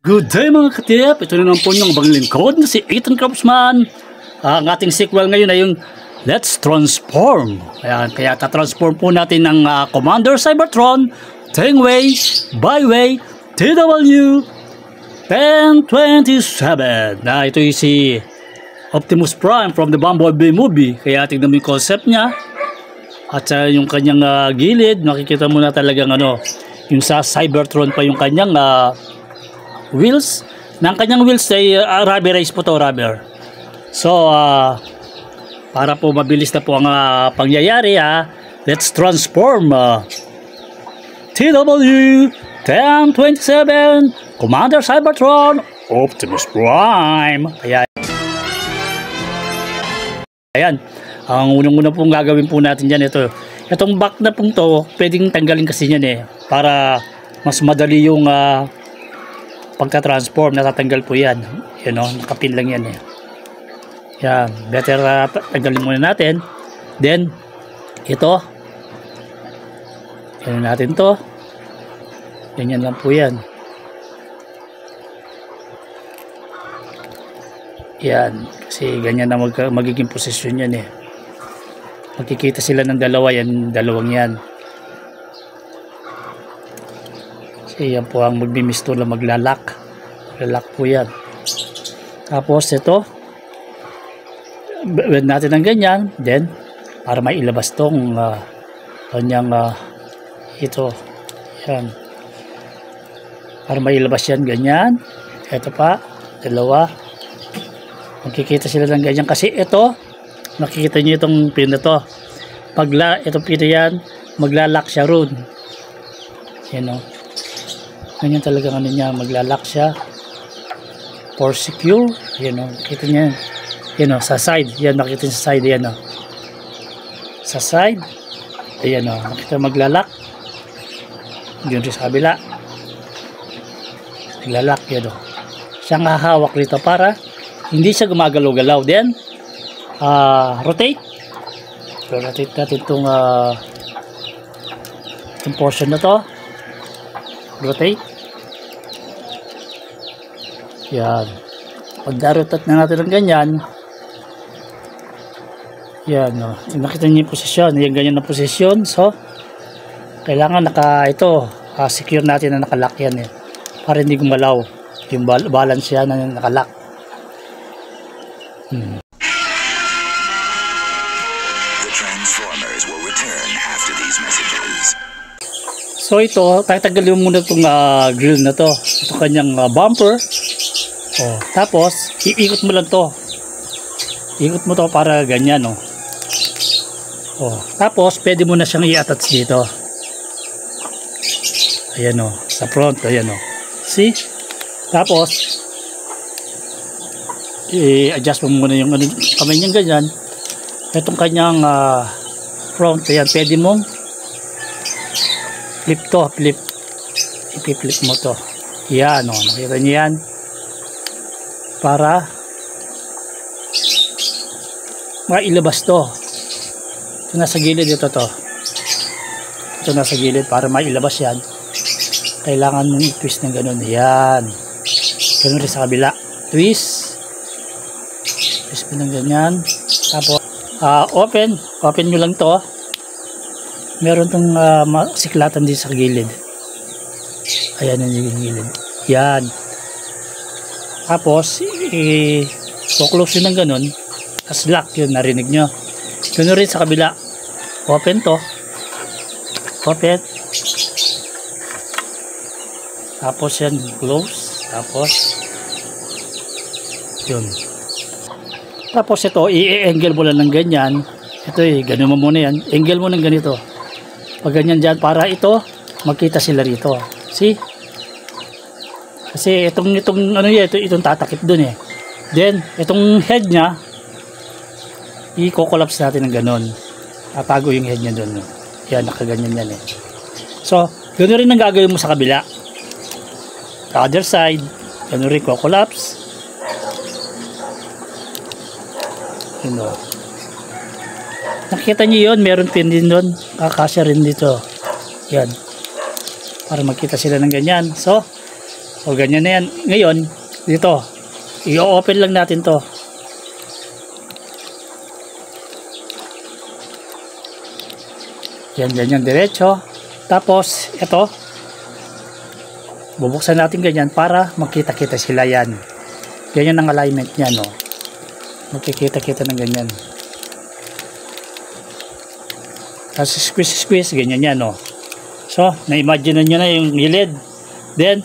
Good day mga katip, ito na naman po yung bang lingkod na si Ethan Craftsman. Ang ating sequel ngayon ay yung Let's Transform. Kaya tatransform po natin ng Commander Cybertron, Tengway, Byway, TW 1027. Ito yung si Optimus Prime from the Bumblebee movie. Kaya tignan mo yung concept niya. At yung kanyang gilid, nakikita mo na talagang yung sa Cybertron pa yung kanyang wheels. Ng kanyang wheels ay rubber race po to, rubber. So para po mabilis na po ang pangyayari, let's transform TW 1027 Commander Cybertron Optimus Prime. Ayan, ang unang-una pong gagawin po natin dyan, itong back na pong to, pwedeng tanggalin kasi yan para mas madali yung pagka-transform. Natatanggal po yan, nakapin lang yan yan, better tanggalin muna natin. Then ito, yan natin to, ganyan lang po yan. Yan, kasi ganyan na magiging posisyon yan Magkikita sila ng dalawa, dalawang yan. Kasi yan po ang magbimisto na maglalak po yan. Tapos ito, wed natin ng ganyan, then para may ilabas tong kanyang ito, yan, para may ilabas yan, ganyan. Ito pa, dalawa, magkikita sila ng ganyan. Kasi ito, nakikita nyo itong pin na to, itong pin yan, maglalak siya ron. Ganyan talaga niya, maglalak siya for secure. Nakita nyo yan, sa side yan, nakita nyo sa side yan, sa side, ayan, nakita maglalak. Yun rin sa kabila, maglalak yan, siyang hahawak dito para hindi siya gumagalaw-galaw. Then rotate natin itong portion na to, rotate yan. Pag na-rotate na natin ng ganyan, yan, nakita niyo yung posisyon, yung ganyan na posisyon. So kailangan secure natin na nakalock yan para hindi gumalaw yung balance yan na nakalock. Transformers will return after these messages. So ito, tatanggalin mo muna itong grill na to, ito kanyang bumper. Tapos iikot mo lang to, ikot mo to para ganyan. Tapos pwede mo na siyang i-attach dito, ayan sa front, ayan see. Tapos i-adjust mo muna yung kamay niyang ganyan. Itong kanyang front, ayan, pwede mong flip, i-flip mo to, yan, nakita niyo yan, para mailabas to. Ito nasa gilid, ito nasa gilid, para mailabas yan kailangan mong i-twist ng ganun, yan, ganun rin sa kabila, twist mo ng ganyan. Tapos open nyo lang to, meron tong siklatan din sa gilid, ayan yung gilid, yan. Tapos i-close yun ng ganun, tas lock yun, narinig nyo. Ganun rin sa kabila, open to, open, tapos yan close, tapos yun. Tapos ito, i-angle mo lang ng ganyan. Ito ganun mo muna yan. Angle mo ng ganito. Pag ganyan dyan, para ito, magkita sila rito. See? Kasi itong tatakip dun Then, itong head niya, i-collapse natin ng ganun. Tatago yung head niya dun. Yan, nakaganyan yan So, ganun rin ang gagawin mo sa kabila. Sa other side, ganun rin, collapse. Nakita niyo yun, meron pin din doon, kakasya rin dito, yan, para magkita sila ng ganyan. So So, ganyan na yan. Ngayon, dito, i-open lang natin to. Yan, ganyan, diretso. Tapos, ito, bubuksan natin ganyan para makita-kita sila yan. Ganyan ang alignment niya, no? Makikita-kita ng ganyan. Tapos, squeeze, ganyan yan, no? So, na-imagine nyo na yung gilid. Then,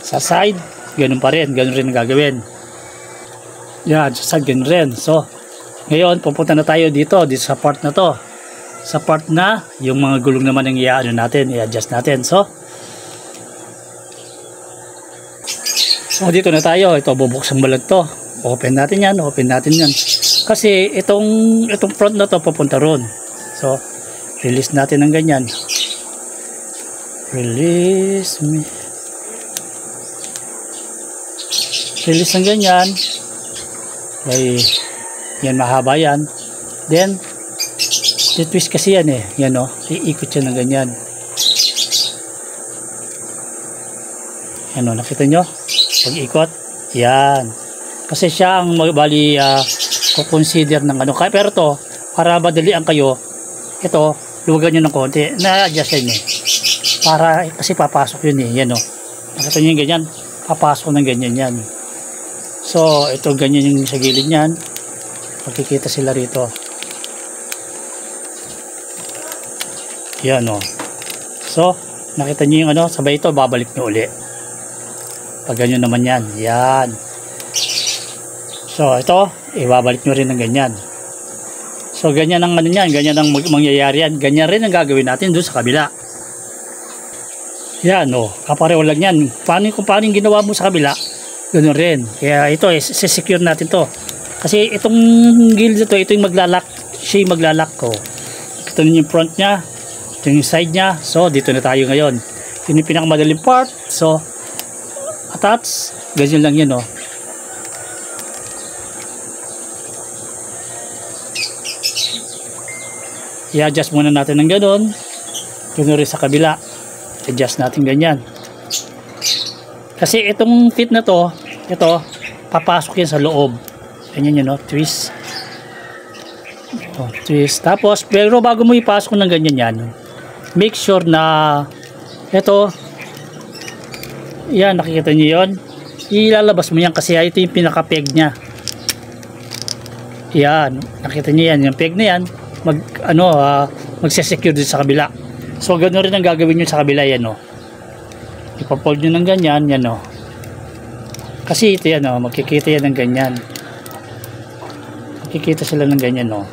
sa side, ganun pa rin. Ganun rin ang gagawin. Yan, sa side, ganun rin. So, ngayon, pupunta na tayo dito sa part na to. Sa part na, yung mga gulong naman ang i-ano natin, i-adjust natin. So, dito na tayo. Ito, bubuksan balag to. Open natin yan, Kasi, itong front na to, pupunta ron. So, release natin ng ganyan. Release ng ganyan. Okay, yan, mahaba yan. Then, twist kasi yan eh. Yan o. Iikot siya ng ganyan. Yan o. Nakita nyo? Pag-ikot. Yan. Kasi siya ang bali kukonsider ng ano. Pero to, para madalian kayo, ito, luwagan nyo ng konti. Na-adjust yan eh. Para, kasi papasok yun eh. Yan o. Nakita nyo yung ganyan? Papasok ng ganyan yan. So, ito ganyan yung sa gilid niyan. Makikita sila rito. Yan o. So, nakita nyo yung ano, sabay ito, babalik nyo uli. Pag ganyan naman yan. Yan. So, ito, ibabalik nyo rin ng ganyan. So, ganyan ang ano yan, ganyan ang mangyayari yan. Ganyan rin ang gagawin natin doon sa kabila. Yan o, kapareho lang yan. Kung paano yung ginawa mo sa kabila, ganoon rin. Kaya ito, secure natin to. Kasi itong gilid ito, ito yung maglalak. Siya yung maglalak ko. Ito yung front niya. Ito yung side niya. So, dito na tayo ngayon. Ito yung pinakamadaling part. So, attach. Ganyan lang yun, o. I-adjust muna natin ng ganoon. Ganoon rin sa kabila. Adjust natin ganyan. Kasi itong fit na to, ito, papasok yan sa loob. Ganyan yun, no? Twist. Ito, twist. Tapos, pero bago mo ipasok ng ganyan yan, make sure na ito, yan, nakikita nyo yun, ilalabas mo yan kasi ito yung pinaka-peg nya. Yan, nakita nyo yan, yung peg na yan, magsesecure din sa kabila. So, gano'n rin ang gagawin nyo sa kabila yan, no? Ipapold nyo ng ganyan, yan, no? Kasi ito yan, no? Magkikita yan ng ganyan. Magkikita sila ng ganyan, no?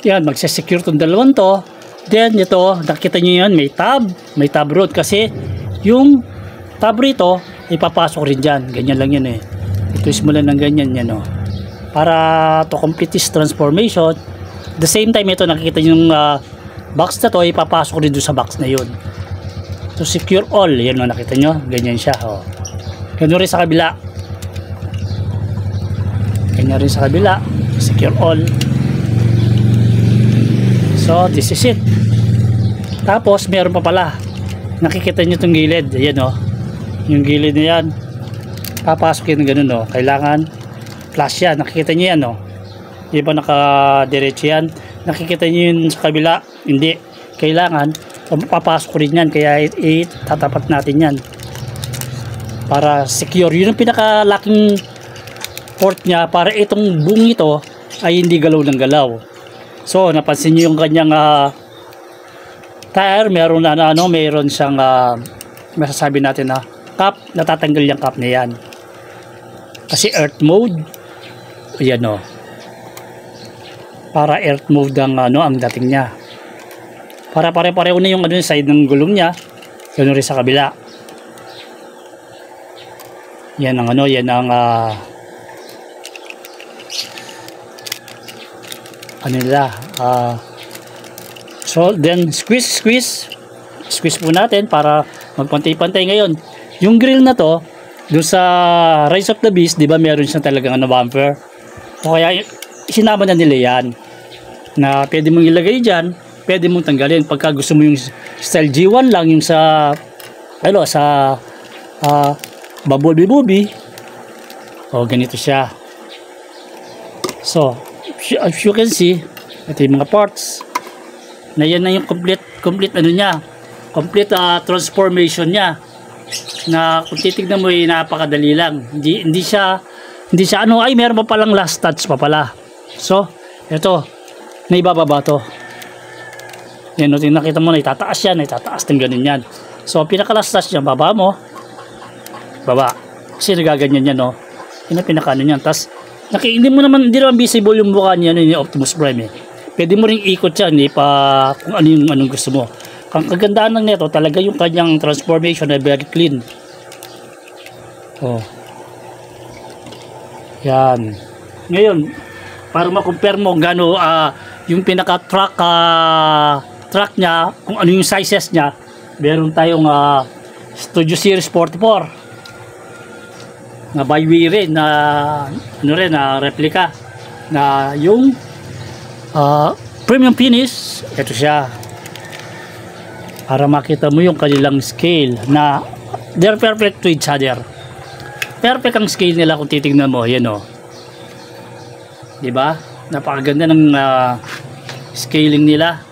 Yan, magsesecure itong dalawang to. Then, ito, nakita nyo yan, may tab rod. Kasi, yung tab rito, ipapasok rin dyan. Ganyan lang yan, eh. I-twist mo lang ng ganyan, yan, no? Para to complete this transformation. At the same time, ito, nakikita nyo yung box na to, ipapasok rin doon sa box na yun. To secure all, yan o, nakita nyo, ganyan siya, oh. Ganyan rin sa kabila. Ganyan rin sa kabila, secure all. So, this is it. Tapos, meron pa pala. Nakikita nyo itong gilid, ayan o. Yung gilid na yan, papasok yun ganun o. Kailangan flash yan, nakikita nyo yan o. Di ba nakadiretso yan? Nakikita nyo yun sa kabila, hindi. Kailangan papasok rin yan, kaya itatapat natin yan para secure. Yun ang pinaka-locking port nya, para itong buong ito ay hindi galaw ng galaw. So, napansin nyo yung kanyang tire, meron na meron siyang masasabi natin na cap, natatanggal yung cap na yan kasi earth mode. Ayan o, para earth mode ang ang dating niya, para pare-pareho na yung side ng gulong niya. Ganoon rin sa kabila. Yan ang yan ang nila. So then squeeze po natin para magpantay-pantay. Ngayon yung grill na to, doon sa Rise of the Beast, di ba meron siyang talagang bumper, o kaya sinama na nila yan na pwede mong ilagay dyan pwede mong tanggalin. Pagka gusto mo yung style G1 lang, yung sa Bumblebee movie, ganito siya. So as you can see, ito yung mga parts na yan na yung complete transformation niya, na kung titignan mo napakadali lang. Hindi siya meron pa palang last touch pa pala. So ito, naibababa to. Yan, nakita mo na itataas yan, ng ganun yan. So pinaka last touch niya, baba mo, kasi nagaganyan yan, no. Yun ang pinaka niyan. Tas hindi naman visible yung mukha niya, yung Optimus Prime Pwede mo ring ikot yan, kung anong gusto mo. Ang kagandahan ng neto talaga yung kanyang transformation na very clean. Yan. Ngayon, para ma-compare mo gano yung pinaka track niya, kung ano yung sizes niya, meron tayong Studio Series 44 na by Wii na replica na yung premium finish. Ito siya, para makita mo yung kanilang scale na they're perfect to each other. Perfect ang scale nila kung titingnan mo. Yan, diba? Napakaganda ng scaling nila,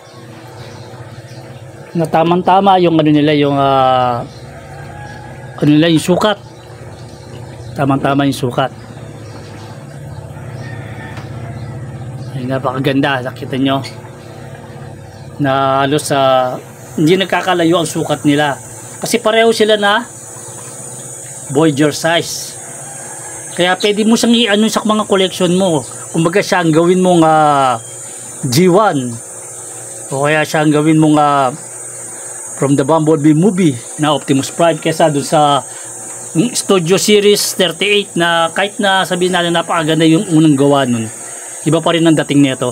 na tamang-tama yung yung sukat. Tamang-tama yung sukat. Ay, napakaganda. Nakita nyo na halos hindi nagkakalayo ang sukat nila, kasi pareho sila na Voyager size. Kaya pwede mo siyang i-ano sa mga collection mo. Kumbaga siya ang gawin mong G1, o kaya siya ang gawin mong from the Bumblebee movie na Optimus Prime, kesa dun sa Studio Series 38 na kahit na sabihin natin napakaganda yung unang gawa nun, iba pa rin ang dating nito.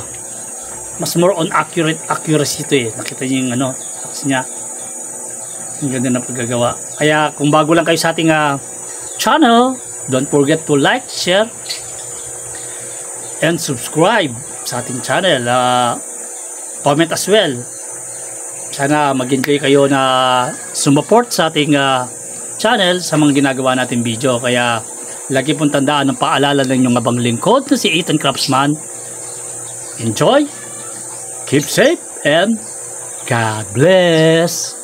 Mas more on accuracy ito Nakita niyo yung niya, ang ganda na paggagawa. Kaya kung bago lang kayo sa ating channel, don't forget to like, share and subscribe sa ating channel. Comment as well. Sana mag-enjoy kayo na sumuport sa ating channel sa mga ginagawa natin video. Kaya lagi pong tandaan ang paalala ng inyong abang lingkod na si Ethan Craftsman. Enjoy, keep safe, and God bless.